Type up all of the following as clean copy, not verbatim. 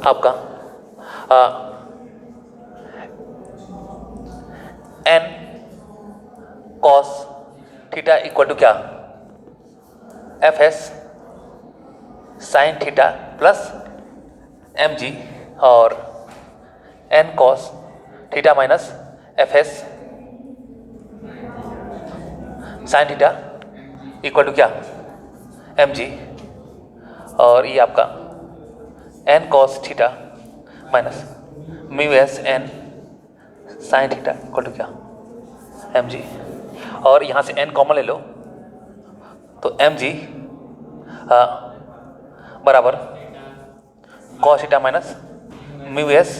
आपका n cos theta equal to क्या, f s sine theta plus M G, और n cos theta minus f s sine theta equal to क्या, M G, और ये आपका n cos theta minus mu s n sine theta equal to क्या, M G, और यहाँ से n common ले लो तो एम जी बराबर cos theta minus mu S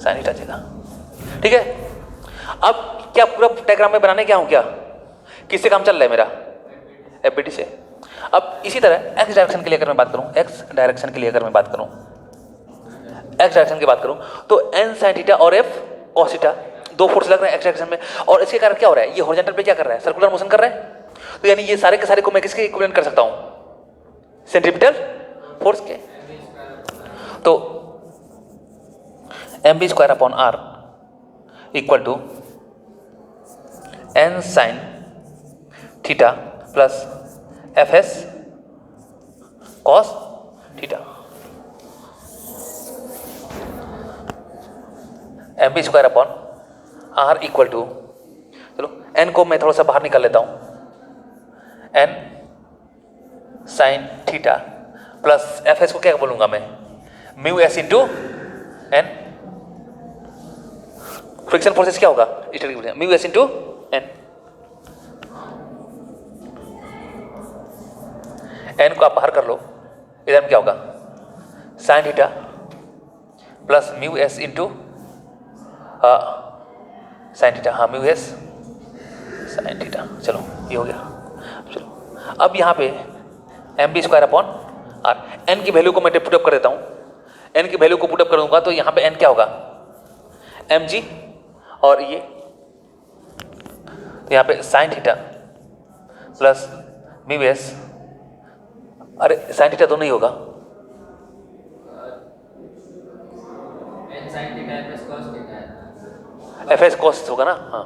sine theta जाएगा। ठीक है, अब क्या पूरा डायग्राम में बनाने क्या हूँ क्या, किससे काम चल रहा है मेरा, एफबीटी से। अब इसी तरह एक्स डायरेक्शन के लिए अगर मैं बात करूँ, एक्स डायरेक्शन की बात करूँ तो एन साइन थीटा और एफ कॉस थीटा दो फोर्स लग रहे हैं एक्स डायरेक्शन में, और इसके कारण क्या हो रहा है, ये हॉरिजॉन्टल पे क्या कर रहा है, सर्कुलर मोशन कर रहा है। तो यानी ये सारे के सारे को मैं किसके इक्विवेलेंट कर सकता हूँ, सेंट्रीपिटल फोर्स के। तो M B square upon R equal to N sine theta plus F S cos theta. M B square upon R equal to, चलो एन को मैं थोड़ा सा बाहर निकाल लेता हूँ, N sine theta plus F S को क्या बोलूंगा मैं, mu S into N. Friction forces क्या होगा, mu S into N. N को आप बाहर कर लो, इधर में क्या होगा, sine theta plus mu S into sine theta, हाँ म्यू एस साइन थीटा। चलो ये हो गया। चलो अब यहाँ पे M B square upon R, N की वैल्यू को मैं पुटअप कर देता हूँ, एन की वैल्यू को पुटअप कर दूंगा तो यहाँ पे एन क्या होगा, एम जी, और ये तो यहाँ पे sign theta plus mu S, अरे साइन थीटा तो नहीं होगा, एफ एस कॉस होगा ना, हाँ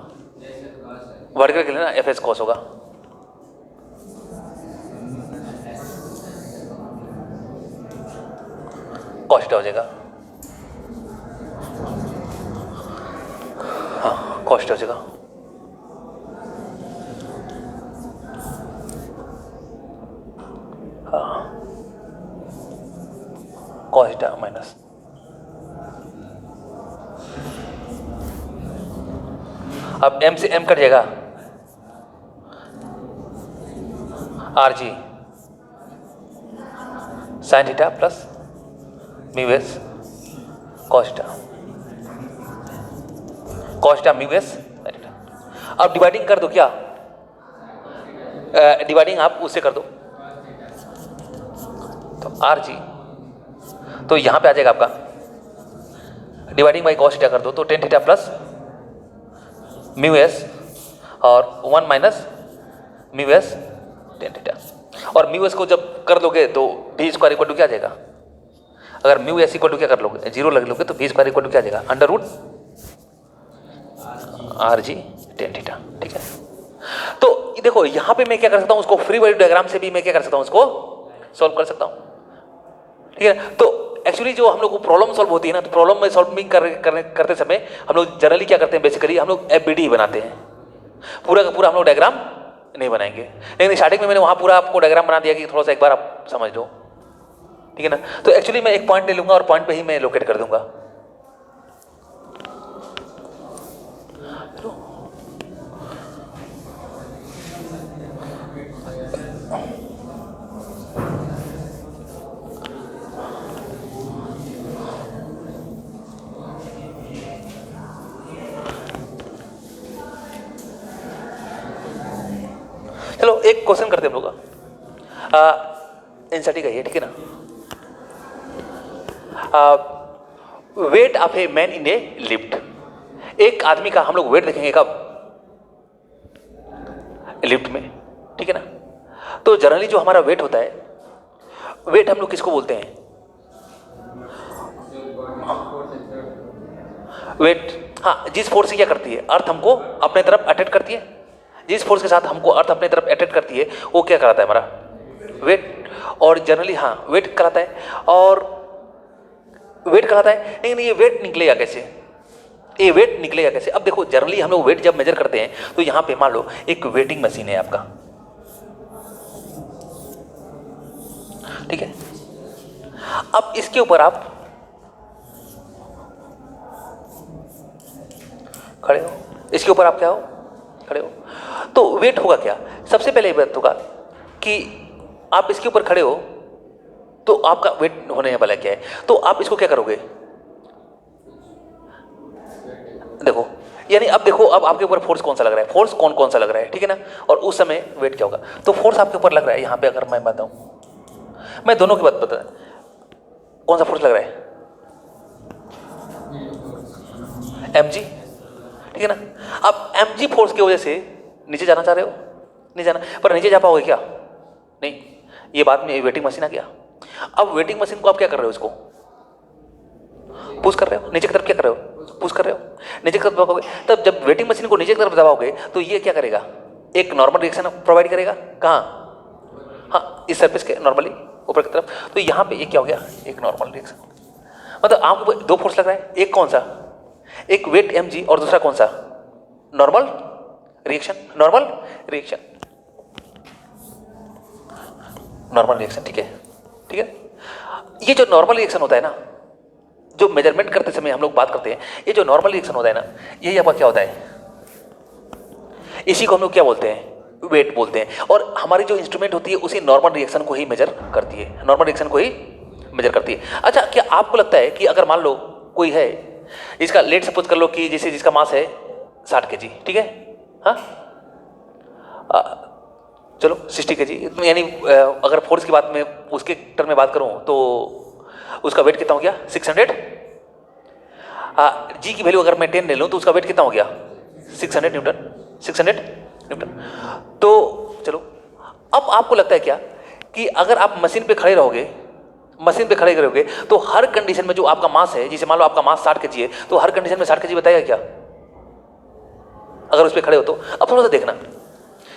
वर्टिकल के लिए ना एफ एस कॉस होगा। कॉस थीटा हो जाएगा, हाँ कॉस थीटा हो जाएगा। हाँ कॉस थीटा माइनस, अब m से m कट जाएगा, R G sign theta plus mu S cos theta mu S sine theta. अब डिवाइडिंग कर दो क्या, डिवाइडिंग आप उससे कर दो तो आर जी, तो यहाँ पे आ जाएगा आपका डिवाइडिंग बाई कॉस थीटा कर दो तो tan theta plus mu S और 1 minus mu S tan theta, और म्यू एस को जब कर लोगे तो डी स्क्वायर इक्वल टू क्या आ जाएगा, अगर म्यू एस इक्वल टू क्या कर लोगे, जीरो लग लोगे तो वी स्क्वायर इक्वल टू क्या आ जाएगा, under root R G tan theta. ठीक है, तो देखो यहाँ पे मैं क्या कर सकता हूँ, उसको फ्री बॉडी डायग्राम से भी मैं क्या कर सकता हूँ, उसको सॉल्व कर सकता हूँ। ठीक है, तो एक्चुअली जो हम लोग को प्रॉब्लम सॉल्व होती है ना, तो प्रॉब्लम में सॉल्विंग करते समय हम लोग जनरली क्या करते हैं, बेसिकली हम लोग एफबीडी ही बनाते हैं, पूरा का पूरा हम लोग डायग्राम नहीं बनाएंगे। लेकिन स्टार्टिंग में मैंने वहाँ पूरा आपको डायग्राम बना दिया कि थोड़ा सा एक बार आप समझ लो। ठीक है ना, तो एक्चुअली मैं एक पॉइंट ले लूंगा और पॉइंट पे ही मैं लोकेट कर दूंगा। चलो एक क्वेश्चन करते हैं हम लोग, एनसीईआरटी का ये, ठीक है ना। Weight of a man in A lift, एक आदमी का हम लोग वेट देखेंगे कब, लिफ्ट में, ठीक है ना। तो जनरली जो हमारा वेट होता है, वेट हम लोग किसको बोलते हैं? वेट, हाँ, जिस फोर्स से क्या करती है, अर्थ हमको अपने तरफ अट्रैक्ट करती है, जिस फोर्स के साथ हमको अर्थ अपने तरफ अट्रैक्ट करती है वो क्या कराता है? हमारा वेट। और जनरली हाँ वेट कराता है, और वेट कराता है। लेकिन ये वेट निकलेगा कैसे? ये वेट निकलेगा कैसे? अब देखो, जनरली हम लोग वेट जब मेजर करते हैं तो यहां पे मान लो एक वेटिंग मशीन है आपका, ठीक है। अब इसके ऊपर आप खड़े हो, इसके ऊपर आप क्या हो? खड़े हो। तो वेट होगा क्या? सबसे पहले ये बात होगा कि आप इसके ऊपर खड़े हो तो आपका वेट होने वाला क्या है, तो आप इसको क्या करोगे? देखो, यानी अब देखो, अब आपके ऊपर फोर्स कौन सा लग रहा है, फोर्स कौन कौन सा लग रहा है, ठीक है ना। और उस समय वेट क्या होगा? तो फोर्स आपके ऊपर लग रहा है यहां पे, अगर मैं बताऊं, मैं दोनों की बात बता, कौन सा फोर्स लग रहा है? mg, ठीक है ना। अब mg फोर्स की वजह से नीचे जाना चाह रहे हो, नहीं जाना, पर नीचे जा पाओगे क्या? नहीं, ये बाद में वेटिंग मशीन आ गया। अब वेटिंग मशीन को आप क्या कर रहे हो? इसको पुश कर रहे हो नीचे की तरफ, क्या कर रहे हो? पुश कर रहे हो नीचे की तरफ दबाओगे। तब जब वेटिंग मशीन को नीचे की तरफ दबाओगे तो ये क्या करेगा? एक नॉर्मल रिएक्शन प्रोवाइड करेगा। कहाँ? हाँ, इस सरफेस के नॉर्मली ऊपर की तरफ। तो यहाँ पे ये क्या हो गया? एक नॉर्मल रिएक्शन। मतलब आपको दो फोर्स लग रहा है, एक कौन सा? एक वेट mg, और दूसरा कौन सा? Normal reaction, normal reaction, normal reaction, ठीक है, ठीक है। ये जो नॉर्मल रिएक्शन होता है ना, जो मेजरमेंट करते समय हम लोग बात करते हैं, ये जो नॉर्मल रिएक्शन होता है ना, यही आपका क्या होता है? इसी को हम लोग क्या बोलते हैं? वेट बोलते हैं। और हमारी जो इंस्ट्रूमेंट होती है उसी नॉर्मल रिएक्शन को ही मेजर करती है, नॉर्मल रिएक्शन को ही मेजर करती है। अच्छा, क्या आपको लगता है कि अगर मान लो कोई है, इसका लेट सपोज कर लो कि जैसे जिसका मास है 60 kg, ठीक है, हाँ, चलो 60 kg, यानी अगर फोर्स की बात में उसके टर्म में बात करूं तो उसका वेट कितना हो गया? 600। जी की वैल्यू अगर मैं 10 ले लूं तो उसका वेट कितना हो गया? 600 न्यूटन, 600 न्यूटन। तो चलो, अब आपको लगता है क्या कि अगर आप मशीन पे खड़े रहोगे, मशीन पे खड़े रहोगे तो हर कंडीशन में जो आपका मास है, जैसे मान लो आपका मास 60 kg है, तो हर कंडीशन में 60 kg बताएगा क्या अगर उस पर खड़े हो तो? अब थोड़ा सा देखना,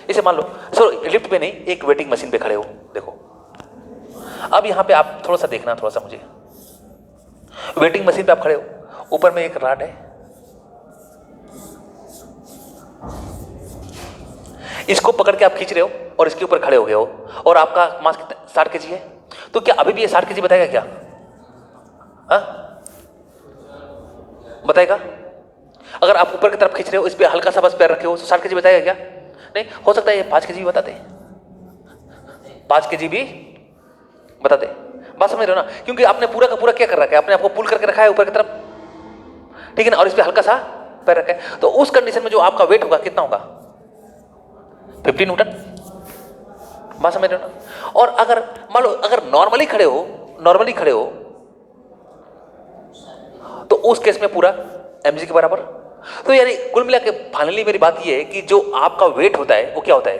इसे मान लो सर लिफ्ट पे नहीं, एक वेटिंग मशीन पे खड़े हो, देखो। अब यहां पे आप थोड़ा सा देखना, थोड़ा सा मुझे, वेटिंग मशीन पे आप खड़े हो, ऊपर में एक रॉड है, इसको पकड़ के आप खींच रहे हो और इसके ऊपर खड़े हो गए हो, और आपका मास कितना? 60 kg है। तो क्या अभी भी ये 60 kg बताएगा क्या? हाँ, बताएगा? अगर आप ऊपर की तरफ खींच रहे हो, इस पे हल्का सा बस पैर रखे हो, तो 60 kg बताएगा क्या? नहीं, हो सकता है ये 5 kg भी बताते, 5 kg भी बताते। बात समझ रहे हो ना? क्योंकि आपने पूरा का पूरा क्या कर रखा है, अपने आपको पुल करके रखा है ऊपर की तरफ, ठीक है ना, और इस पे हल्का सा पैर रखा है। तो उस कंडीशन में जो आपका वेट होगा कितना होगा? 50 न्यूटन। बात समझ रहे हो ना? और अगर मान लो अगर नॉर्मली खड़े हो, नॉर्मली खड़े हो, तो उस केस में पूरा mg के बराबर। तो यानी कुल मिला के फाइनली मेरी बात ये है कि जो आपका वेट होता है वो क्या होता है?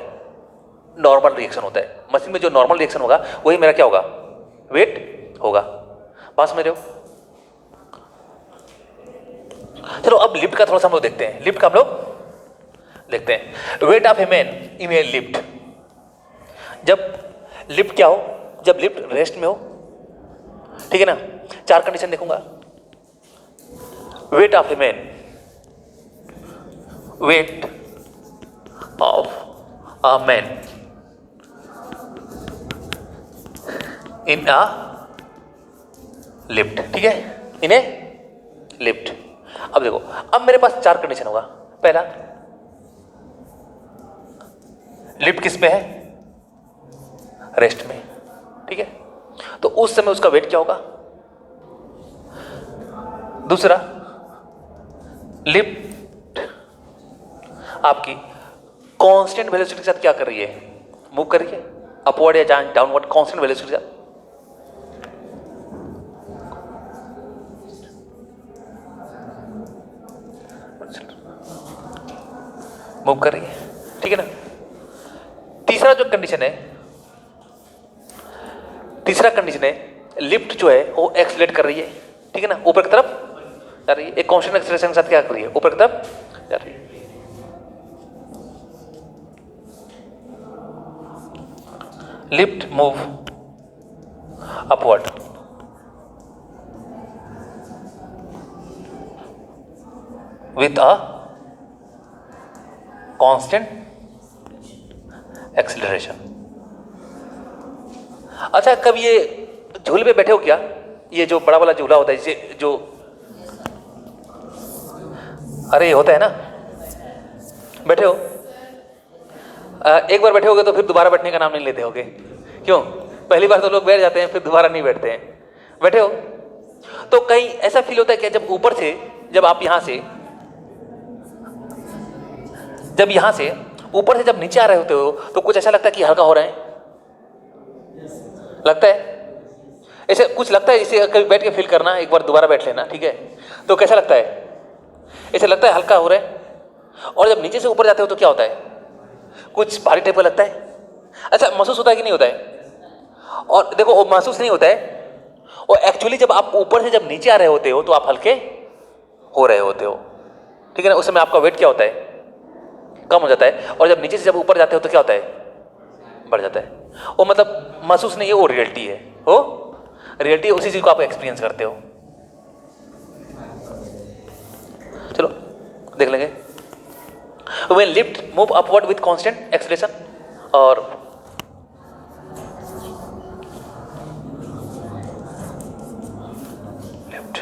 नॉर्मल रिएक्शन होता है। मशीन में जो नॉर्मल रिएक्शन होगा वही मेरा क्या होगा? वेट होगा। बात समझ रहे हो? चलो अब लिफ्ट का थोड़ा सा हम लोग देखते हैं, लिफ्ट का हम लोग देखते हैं। Weight of a man in A lift. जब लिफ्ट क्या हो? जब लिफ्ट रेस्ट में हो, ठीक है ना। 4 कंडीशन देखूंगा। Weight of a man, weight of a man in a lift, ठीक है, इन ए लिफ्ट। अब देखो, अब मेरे पास 4 कंडीशन होगा। पहला, लिफ्ट किस में है? रेस्ट में, ठीक है, तो उस समय उसका वेट क्या होगा? दूसरा, लिफ्ट आपकी कांस्टेंट वेलोसिटी के साथ क्या कर रही है? मूव कर रही है, अपवर्ड या डाउनवर्ड, कांस्टेंट वेलोसिटी के साथ। मूव कर रही है, ठीक है ना। तीसरा जो कंडीशन है तीसरा कंडीशन है लिफ्ट जो है वो एक्सलेट कर रही है, ठीक है ना, ऊपर की तरफ जा रही है, एक कांस्टेंट एक्सेलरेशन के साथ क्या कर रही है, ऊपर की तरफ जा रही है। Lift move upward with a constant acceleration। अच्छा, कब ये झूले पे बैठे हो क्या? ये जो बड़ा वाला झूला होता है जिसे जो अरे ये होता है ना, बैठे हो, एक बार बैठे होगे तो फिर दोबारा बैठने का नाम नहीं लेते होगे, क्यों? पहली बार तो लोग बैठ जाते हैं फिर दोबारा नहीं बैठते हैं। बैठे हो तो कहीं ऐसा फील होता है कि जब ऊपर से, जब आप यहां से, जब यहां से ऊपर से जब नीचे आ रहे होते हो तो कुछ ऐसा लगता है कि हल्का हो रहा है, लगता है ऐसे कुछ लगता है। इसे कभी बैठ के फील करना, एक बार दोबारा बैठ लेना, ठीक है, तो कैसा लगता है? ऐसे लगता है हल्का हो रहा है। और जब नीचे से ऊपर जाते हो तो क्या होता है? कुछ भारी टाइप का लगता है। अच्छा, महसूस होता है कि नहीं होता है? और देखो वो महसूस नहीं होता है, और एक्चुअली जब आप ऊपर से जब नीचे आ रहे होते हो तो आप हल्के हो रहे होते हो, ठीक है ना। उस समय आपका वेट क्या होता है? कम हो जाता है। और जब नीचे से जब ऊपर जाते हो तो क्या होता है? बढ़ जाता है। वो मतलब महसूस नहीं है, वो रियलिटी है, वो रियलिटी उसी चीज को आप एक्सपीरियंस करते हो। चलो देख लेंगे। When lift move upward with constant acceleration और lift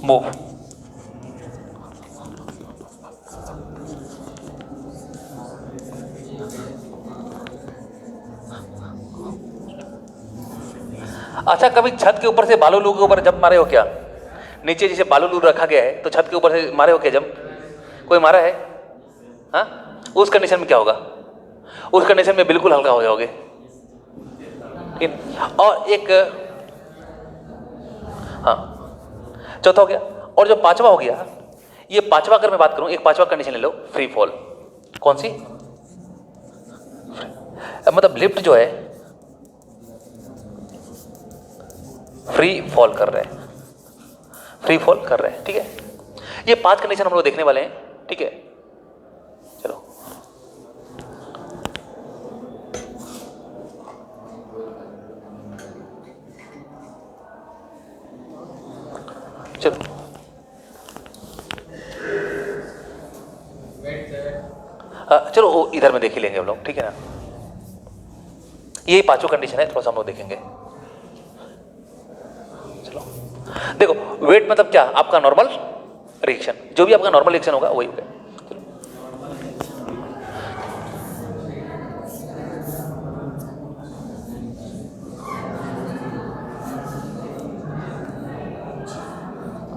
move अच्छा, कभी छत के ऊपर से बालू के ऊपर जंप मारे हो क्या? नीचे जैसे बालू रखा गया है तो छत के ऊपर से मारे हो क्या जंप? कोई मारा है? हाँ, उस कंडीशन में क्या होगा? उस कंडीशन में बिल्कुल हल्का हो जाओगे। और एक हाँ, चौथा हो गया। और जो पांचवा हो गया, ये पांचवा अगर मैं बात करूं, एक पांचवा कंडीशन ले लो, फ्री फॉल। कौन सी? मतलब लिफ्ट जो है फ्री फॉल कर रहे हैं, फ्री फॉल कर रहे हैं, ठीक है। ये 5 कंडीशन हम लोग देखने वाले हैं, ठीक है। चलो चलो चलो वो इधर में देख ही लेंगे हम लोग, ठीक है ना। यही 5 कंडीशन है, थोड़ा सा हम लोग देखेंगे। चलो देखो, वेट मतलब क्या? आपका नॉर्मल रिएक्शन, जो भी आपका नॉर्मल रिएक्शन होगा वही होगा।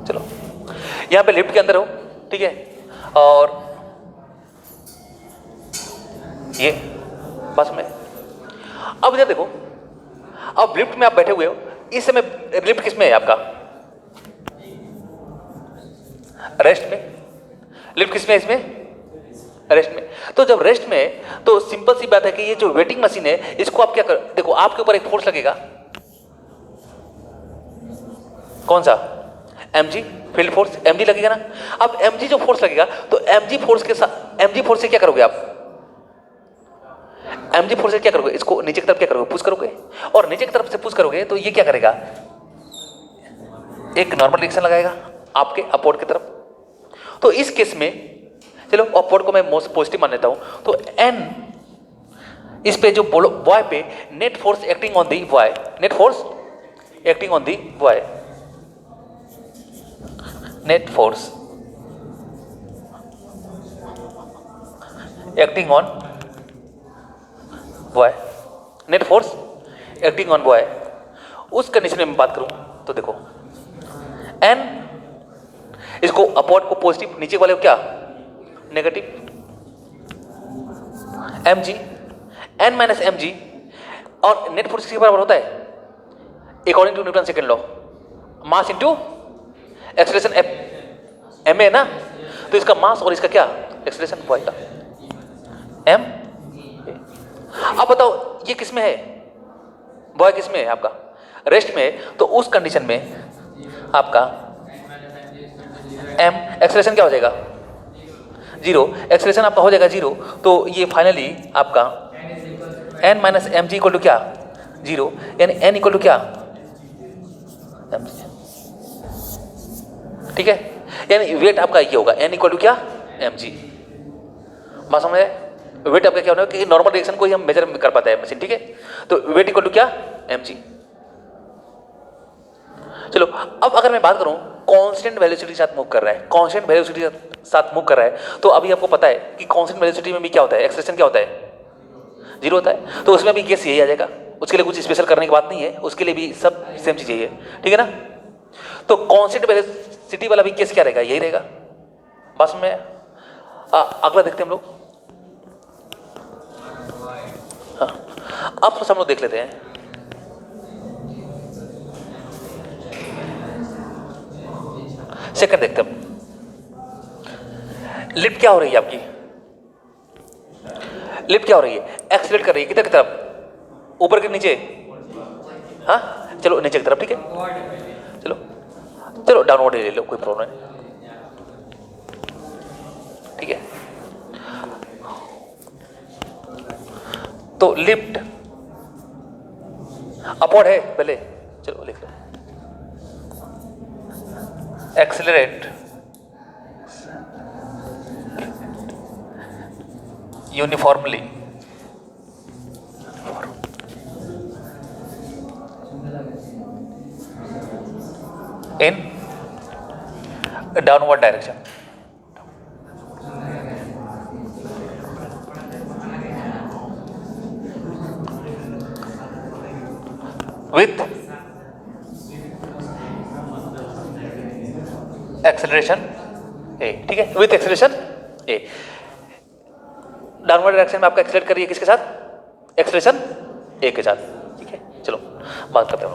चलो यहां पे लिफ्ट के अंदर हो, ठीक है, और ये बस में अब इधर देखो, अब लिफ्ट में आप बैठे हुए हो। इस समय लिफ्ट किस में है आपका? रेस्ट में। लिफ्ट किस में है? इसमें रेस्ट में। तो जब रेस्ट में है तो सिंपल सी बात है कि ये जो वेटिंग मशीन है, इसको आप क्या कर, देखो आपके ऊपर एक फोर्स लगेगा। कौन सा? mg, फील्ड फोर्स mg लगेगा ना। अब mg जो फोर्स लगेगा तो mg फोर्स के साथ, mg फोर्स से क्या करोगे आप? mg फोर्स से क्या करोगे? इसको नीचे की तरफ क्या करोगे? पुश करोगे। और नीचे की तरफ से पुश करोगे तो ये क्या करेगा? एक नॉर्मल रिएक्शन लगाएगा आपके अपवर्ड की तरफ। तो इस केस में चलो अपवर्ड को मैं मोस्ट पॉजिटिव मान लेता हूं, तो n इस पे जो बॉय पे net force acting on the boy, net force acting on the boy, net force acting on boy, net force acting on boy. उस कंडीशन में मैं बात करूं तो देखो n, इसको अपवर्ड को पॉजिटिव, नीचे वाले को क्या? Negative. mg, n minus mg, और नेट फोर्स किसके बराबर होता है? According to Newton second law, mass into acceleration F, ma है ना। तो इसका मास और इसका क्या? एक्सेलरेशन y का। एम। अब बताओ ये किस में है, बॉय किस में है आपका, रेस्ट में है, तो उस कंडीशन में आपका एम एक्सेलरेशन क्या हो जाएगा, 0, एक्सेलरेशन आपका हो जाएगा 0। तो ये फाइनली आपका N minus M G equal to क्या, 0, यानी एन इक्वल टू क्या, एम जी। ठीक है, यानी वेट आपका ये होगा एन इक्वल टू क्या, एम जी। बात समझ आए? वेट आपका क्या होगा कि नॉर्मल रिएक्शन को ही हम मेजर कर पाता है मशीन। ठीक है, तो वेट इक्वल टू क्या, एम जी। चलो अब अगर मैं बात करूं कांस्टेंट वेलोसिटी के साथ मूव कर रहा है, कांस्टेंट वेलोसिटी के साथ मूव कर रहा है, तो अभी आपको पता है कि कांस्टेंट वेलोसिटी में भी क्या होता है, एक्सेलरेशन क्या होता है, 0 होता है। तो उसमें भी केस यही आ जाएगा, उसके लिए कुछ स्पेशल करने की बात नहीं है, उसके लिए भी सब सेम चीज है। ठीक है ना, तो कांस्टेंट वेलोसिटी वाला भी केस क्या रहेगा, यही रहेगा। बस में अगला देखते हैं हम लोग। हाँ, अब थोड़ा हम लोग देख लेते हैं। सेकंड देखते हैं, लिफ्ट क्या हो रही है आपकी, लिफ्ट क्या हो रही है, एक्सीलरेट कर रही है किधर की तरफ, ऊपर के नीचे, हाँ चलो नीचे की तरफ। ठीक है, चलो चलो डाउनवर्ड ले लो, कोई प्रॉब्लम नहीं। ठीक है, तो लिफ्ट अपवर्ड है पहले, चलो लिख लो, accelerate uniformly in downward direction with acceleration a। ठीक है, with acceleration a, downward direction में आपका एक्सेलरेट करिए किसके साथ, एक्सेलरेशन a के साथ। ठीक है, चलो बात करते हैं।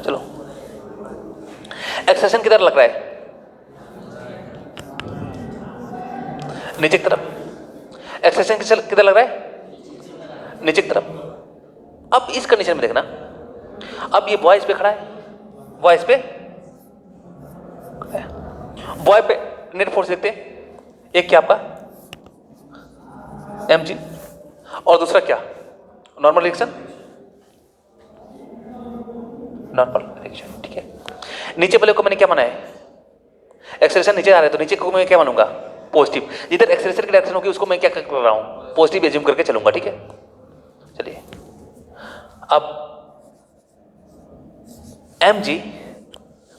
चलो एक्सेलरेशन किधर लग रहा है, नीचे की तरफ, एक्सेलरेशन किधर लग रहा है, नीचे की तरफ। अब इस कंडीशन में देखना, अब ये बॉय इस पे खड़ा है, बॉय इस पे, बॉय पे नेट फोर्स देखते हैं, एक क्या आपका एम जी और दूसरा क्या, नॉर्मल रिएक्शन, नॉर्मल रिएक्शन। ठीक है, नीचे वाले को मैंने क्या माना है, एक्सेलरेशन नीचे आ रहा है, तो नीचे को मैं क्या मानूंगा, पॉजिटिव। जिधर एक्सेलरेशन की डायरेक्शन होगी उसको मैं क्या कर रहा हूं, पॉजिटिव एज्यूम करके चलूंगा। ठीक है, चलिए अब m ji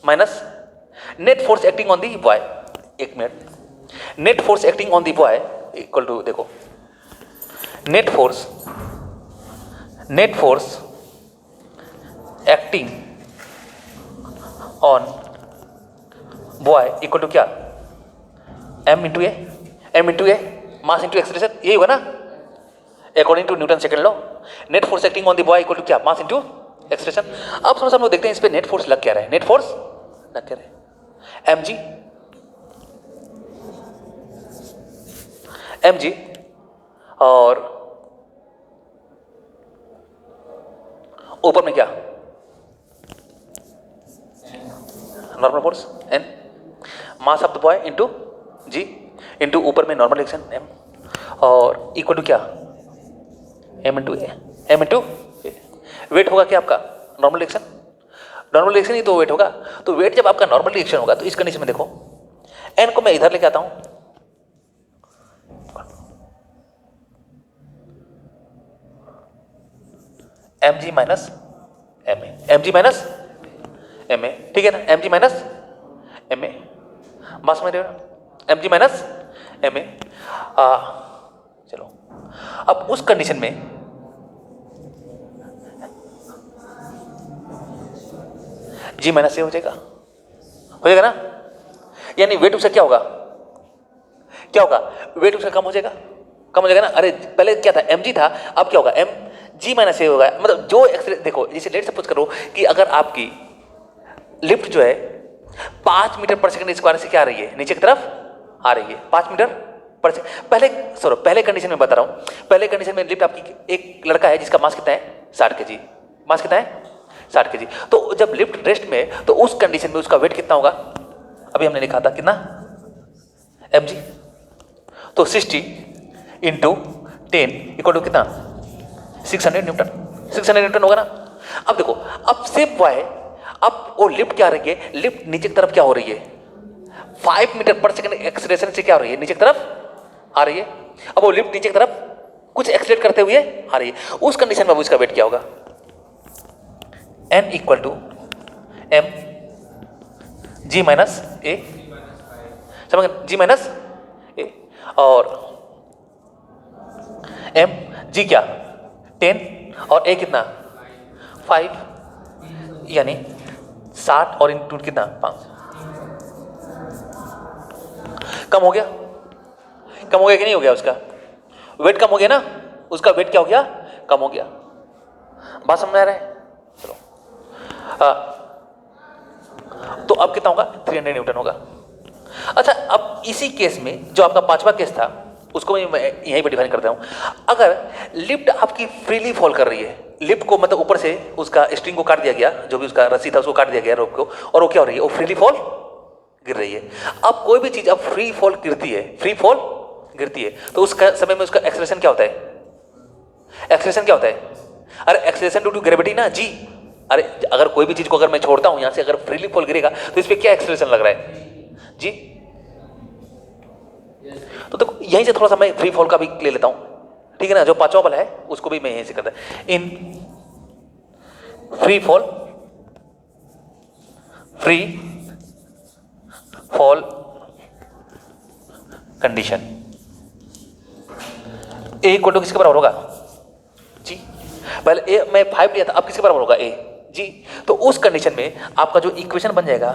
minus net force acting on the boy, एक minute, net force acting on the boy equal to, देखो net force acting on boy equal to क्या, M into a, mass into acceleration, यही होगा ना according to Newton second law. Net force acting on the boy equal to क्या, mass into acceleration. अब थोड़ा सा हम लोग देखते हैं इस पे नेट फोर्स लग क्या रहा है, नेट फोर्स लग क्या रहा है, एम जी और ऊपर में क्या, normal force N, mass of the boy into G into ऊपर में नॉर्मल रिएक्शन एम, और इक्वल टू क्या, एम इंटू ए, वेट होगा क्या आपका, नॉर्मल रिएक्शन ही तो वेट होगा। तो वेट जब आपका नॉर्मल रिएक्शन होगा तो इस कंडीशन में देखो, एन को मैं इधर लेके आता हूं, m ji minus m a, ठीक है ना, M G minus m a, mass में m ji minus m a. चलो अब उस कंडीशन में जी माइनस ए हो जाएगा ना, यानी वेट उसका क्या होगा, वेट उसका कम हो जाएगा ना। अरे पहले क्या था, एम जी था, अब क्या होगा, एम जी माइनस ए होगा, मतलब जो देखो जैसे लेट सपोज करो कि अगर आपकी लिफ्ट जो है 5 मीटर पर सेकंड स्क्वायर से क्या आ रही है, नीचे की तरफ आ रही है 5 मीटर पर सेकंड। पहले कंडीशन में बता रहा हूं। पहले कंडीशन में लिफ्ट आपकी, एक लड़का है जिसका मास कितना है 60 केजी, मास कितना है 60 केजी। तो जब लिफ्ट रेस्ट में, तो उस कंडीशन में उसका वेट कितना होगा, अभी हमने लिखा था कितना mg, तो 60 इंटू 10 इक्वल टू कितना 600 न्यूटन, 600 न्यूटन होगा ना। अब देखो, अब सेम वाई, अब वो लिफ्ट क्या रही है, लिफ्ट नीचे की तरफ क्या हो रही है 5 मीटर पर सेकंड एक्सीलरेशन से क्या हो रही है, नीचे की तरफ आ रही है। अब वो लिफ्ट नीचे की तरफ कुछ एक्सीलरेट करते हुए आ रही है, उस कंडीशन में उसका वेट क्या होगा, n equal to m g माइनस ए, समझ गए, g माइनस ए, और m g क्या 10 और a कितना 5, यानी 60 और इंटू कितना 5। कम हो गया, कम हो गया कि नहीं हो गया, उसका वेट कम हो गया ना, उसका वेट क्या हो गया, कम हो गया। बात समझ आ रहा है, चलो तो अब कितना होगा 300 न्यूटन होगा। अच्छा, अब इसी केस में जो आपका पांचवा केस था उसको मैं यहीं पर डिफाइन करता हूं। अगर लिफ्ट आपकी फ्रीली फॉल कर रही है, लिफ्ट को मतलब ऊपर से उसका स्ट्रिंग को काट दिया गया, जो भी उसका रस्सी था उसको काट दिया गया रोप को, और वो क्या हो रही है, वो फ्रीली फॉल गिर रही है। अब कोई भी चीज अब फ्री फॉल गिरती है, फ्री फॉल गिरती है, तो उस समय में उसका एक्सेलरेशन क्या होता है, एक्सेलरेशन क्या होता है, अरे एक्सेलरेशन ड्यू टू ग्रेविटी ना जी। अरे अगर कोई भी चीज को अगर मैं छोड़ता हूं यहां से, अगर फ्रीली फॉल गिरेगा तो इस पे क्या एक्सेलरेशन लग रहा है जी। तो देखो यहीं से थोड़ा सा मैं फ्री फॉल का भी ले लेता हूं, ठीक है ना, जो पांचवा वाला है उसको भी मैं यहीं से करता हूं। In free fall, free fall condition a equal to किसके बराबर होगा जी, पहले ए मैं 5 लिया था, अब किसके बराबर होगा ए जी। तो उस कंडीशन में आपका जो इक्वेशन बन जाएगा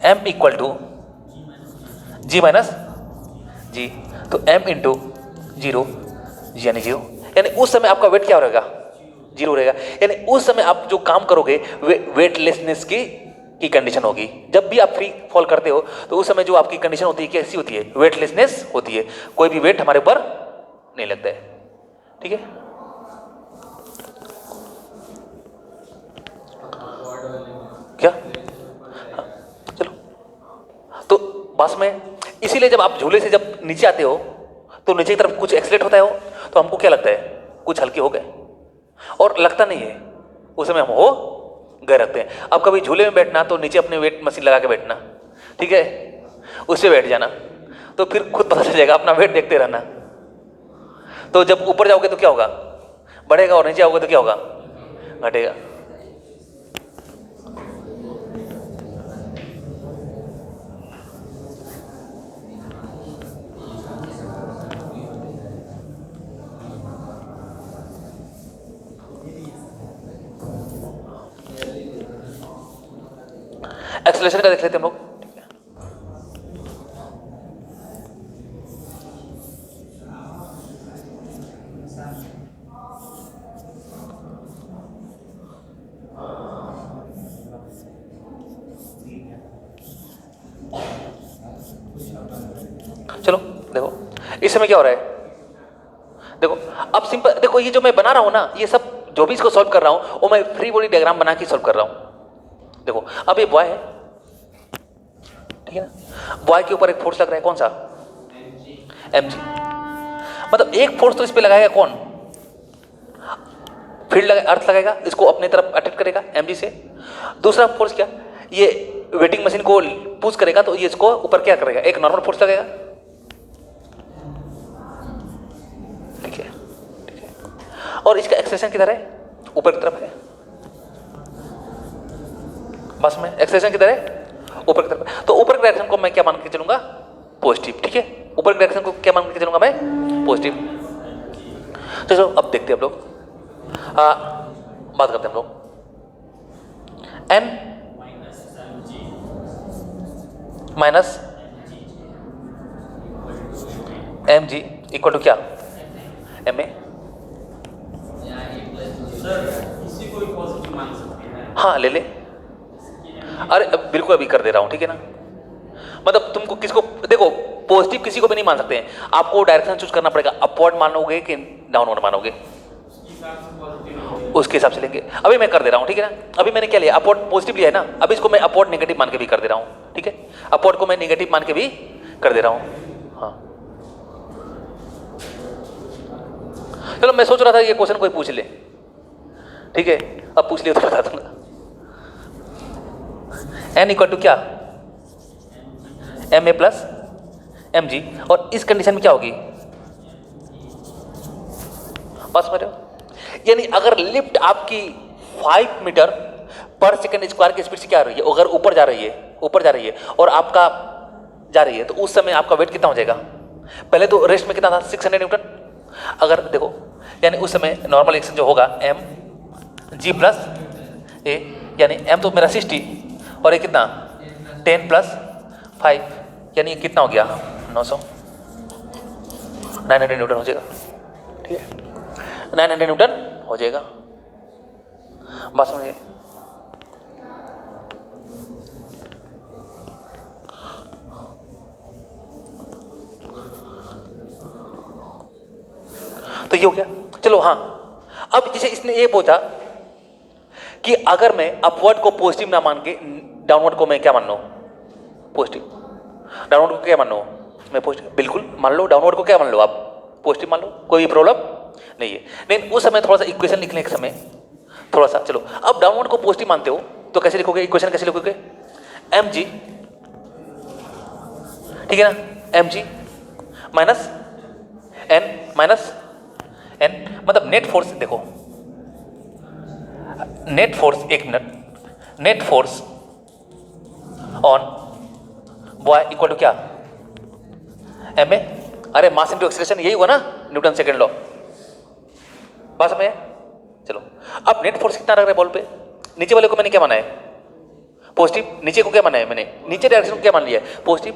m equal to g minus g, तो m इंटू 0 यानी 0, यानी उस समय आपका वेट क्या रहेगा 0 रहेगा। यानी उस समय आप जो काम करोगे वेटलेसनेस की कंडीशन होगी। जब भी आप फ्री फॉल करते हो तो उस समय जो आपकी कंडीशन होती है कैसी होती है, वेटलेसनेस होती है, कोई भी वेट हमारे ऊपर नहीं लगता है, ठीक है। क्या हाँ, चलो तो बस में, इसीलिए जब आप झूले से जब नीचे आते हो तो नीचे की तरफ कुछ एक्सीलेट होता है, तो हमको क्या लगता है कुछ हल्के हो गए, और लगता नहीं है, उस समय हम हो गए रखते हैं। अब कभी झूले में बैठना तो नीचे अपने वेट मशीन लगा के बैठना, ठीक है, उससे बैठ जाना, तो फिर खुद पता चल जाएगा, अपना वेट देखते रहना। तो जब ऊपर जाओगे तो क्या होगा, बढ़ेगा, और नीचे आओगे तो क्या होगा, घटेगा। एक्सेलरेशन का देख लेते हैं हम लोग, ठीक है। चलो देखो इस समय क्या हो रहा है, देखो अब सिंपल देखो, ये जो मैं बना रहा हूं ना, ये सब जो भी इसको सॉल्व कर रहा हूं वो मैं फ्री बॉडी डायग्राम बना के सॉल्व कर रहा हूं। देखो अब ये बॉय है, ठीक है ना, बॉय के ऊपर एक फोर्स लग रहा है, कौन सा mg, मतलब एक फोर्स तो इस पे लगाएगा कौन, फील्ड लगा, अर्थ लगाएगा, इसको अपने तरफ अट्रैक्ट करेगा mg से। दूसरा फोर्स क्या, ये वेटिंग मशीन को पुश करेगा, तो ये इसको ऊपर क्या करेगा, एक नॉर्मल फोर्स लगेगा, ठीक है, ठीक है। और इसका एक्सेलरेशन किधर है, ऊपर की तरफ है, बस में एक्सेलरेशन किधर है, ऊपर की तरफ। तो ऊपर के डायरेक्शन को मैं क्या मान के चलूंगा, पॉजिटिव, ठीक है, ऊपर के डायरेक्शन को क्या मान के चलूंगा मैं, पॉजिटिव। तो चलो अब देखते हैं हम लोग, बात करते हैं हम लोग, n minus mg equal to क्या, ma, हाँ ले ले, अरे बिल्कुल अभी कर दे रहा हूँ, ठीक है ना। मतलब तुमको किसको, देखो पॉजिटिव किसी को भी नहीं मान सकते हैं, आपको डायरेक्शन चूज करना पड़ेगा, अपवर्ड मानोगे कि डाउनवर्ड मानोगे, उसके हिसाब से लेंगे। अभी मैं कर दे रहा हूँ, ठीक है ना। अभी मैंने क्या लिया, अपवर्ड पॉजिटिव लिया है ना, अभी इसको मैं अपवर्ड नेगेटिव मान के भी कर दे रहा हूँ, ठीक है। अपवर्ड को मैं नेगेटिव मान के भी कर दे रहा हूँ। हाँ चलो, मैं सोच रहा था ये क्वेश्चन कोई पूछ ले, ठीक है, अब पूछ लिया तो बता दूंगा। n इक्वल टू क्या, M A plus M G, और इस कंडीशन में क्या होगी, बस मेरे, यानी अगर लिफ्ट आपकी 5 मीटर पर सेकंड स्क्वायर की स्पीड से क्या आ रही है, अगर ऊपर जा रही है और आपका जा रही है, तो उस समय आपका वेट कितना हो जाएगा। पहले तो रेस्ट में कितना था, 600 न्यूटन। अगर देखो, यानी उस समय नॉर्मल एक्शन जो होगा एम जी प्लस ए, यानी एम तो मेरा 60 और ये कितना 10 प्लस 5, यानी ये कितना हो गया 900 न्यूटन हो जाएगा, ठीक है, 900 न्यूटन हो जाएगा। बात समझिए। तो ये हो गया। चलो हाँ, अब जैसे इसने ये पूछा कि अगर मैं अपवर्ड को पॉजिटिव ना मान के डाउनवर्ड को मैं क्या मान लूं, पॉजिटिव, डाउनवर्ड को क्या मान लूं मैं पॉजिटिव, बिल्कुल मान लो डाउनवर्ड को क्या मान लो आप, पॉजिटिव मान लो, कोई प्रॉब्लम नहीं है। लेकिन उस समय थोड़ा सा इक्वेशन लिखने के समय थोड़ा सा, चलो अब डाउनवर्ड को पॉजिटिव मानते हो तो कैसे लिखोगे, इक्वेशन कैसे लिखोगे, एम जी, ठीक है ना, एम जी माइनस एन, मतलब नेट फोर्स, देखो नेट फोर्स, एक minute, net force on boy equal to क्या, एम ए, अरे मास इंटू एक्सीलरेशन, यही हुआ ना न्यूटन सेकंड लॉ, बात समझ। चलो अब नेट फोर्स कितना लग रहा है बॉल पे, नीचे वाले को मैंने क्या माना है पॉजिटिव, नीचे को क्या माना है मैंने, नीचे डायरेक्शन को क्या मान लिया है पॉजिटिव,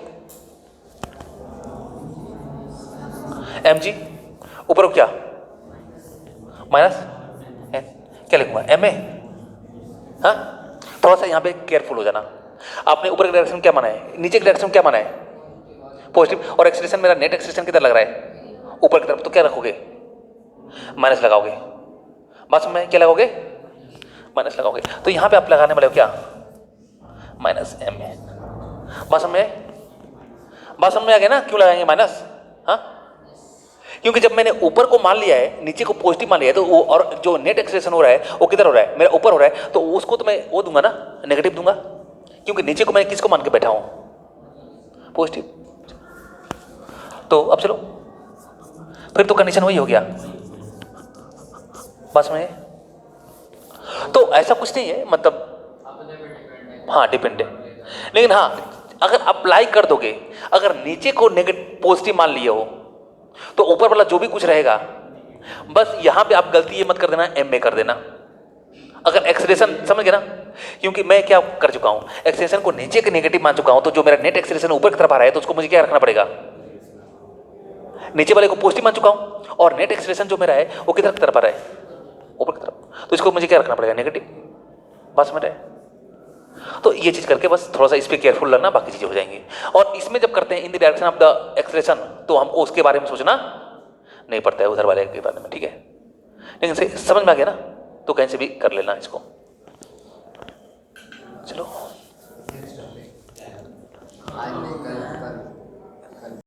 एम जी, ऊपर को क्या माइनस एन, क्या लिखूंगा एम ए। हाँ थोड़ा सा यहाँ पे केयरफुल हो जाना, आपने ऊपर की डायरेक्शन क्या माना है, नीचे की डायरेक्शन क्या माना है पॉजिटिव, और एक्सीलरेशन मेरा नेट एक्सीलरेशन किधर लग रहा है ऊपर की तरफ, तो क्या रखोगे माइनस लगाओगे, बस में क्या लगाओगे माइनस लगाओगे, तो यहाँ पे आप लगाने वाले हो क्या माइनस एम ए, बस में आ गया ना, क्यों लगाएंगे माइनस, हाँ क्योंकि जब मैंने ऊपर को मान लिया है नीचे को पॉजिटिव मान लिया है, तो वो और जो नेट एक्सीलरेशन हो रहा है वो किधर हो रहा है मेरा ऊपर हो रहा है, तो उसको तो मैं वो दूंगा ना नेगेटिव दूंगा, क्योंकि नीचे को मैं किसको मान के बैठा हूं पॉजिटिव। तो अब चलो फिर तो कंडीशन वही हो गया, बस में, तो ऐसा कुछ नहीं है, मतलब हाँ डिपेंड है, लेकिन हाँ अगर अप्लाई कर दोगे, अगर नीचे को नेगेटिव पॉजिटिव मान लिए हो तो ऊपर वाला जो भी कुछ रहेगा, बस यहां पे आप गलती ये मत कर देना एम में कर देना, अगर एक्सीलरेशन समझ गए ना, क्योंकि मैं क्या कर चुका हूं, एक्सीलरेशन को नीचे के नेगेटिव मान चुका हूं, तो जो मेरा नेट एक्सीलरेशन ऊपर की तरफ आ रहा है तो उसको मुझे क्या रखना पड़ेगा, नीचे वाले को पॉजिटिव मान चुका हूं, और नेट एक्सीलरेशन जो मेरा है वो किधर की तरफ आ रहा है ऊपर की तरफ, तो इसको मुझे क्या रखना पड़ेगा नेगेटिव, बस में रहे। तो ये चीज करके बस थोड़ा सा इस पर केयरफुल रहना, बाकी चीजें हो जाएंगी। और इसमें जब करते हैं in the direction of the acceleration, तो हमको उसके बारे में सोचना नहीं पड़ता है उधर वाले के बारे में, ठीक है, लेकिन से समझ में आ गया ना, तो कहीं से भी कर लेना इसको। चलो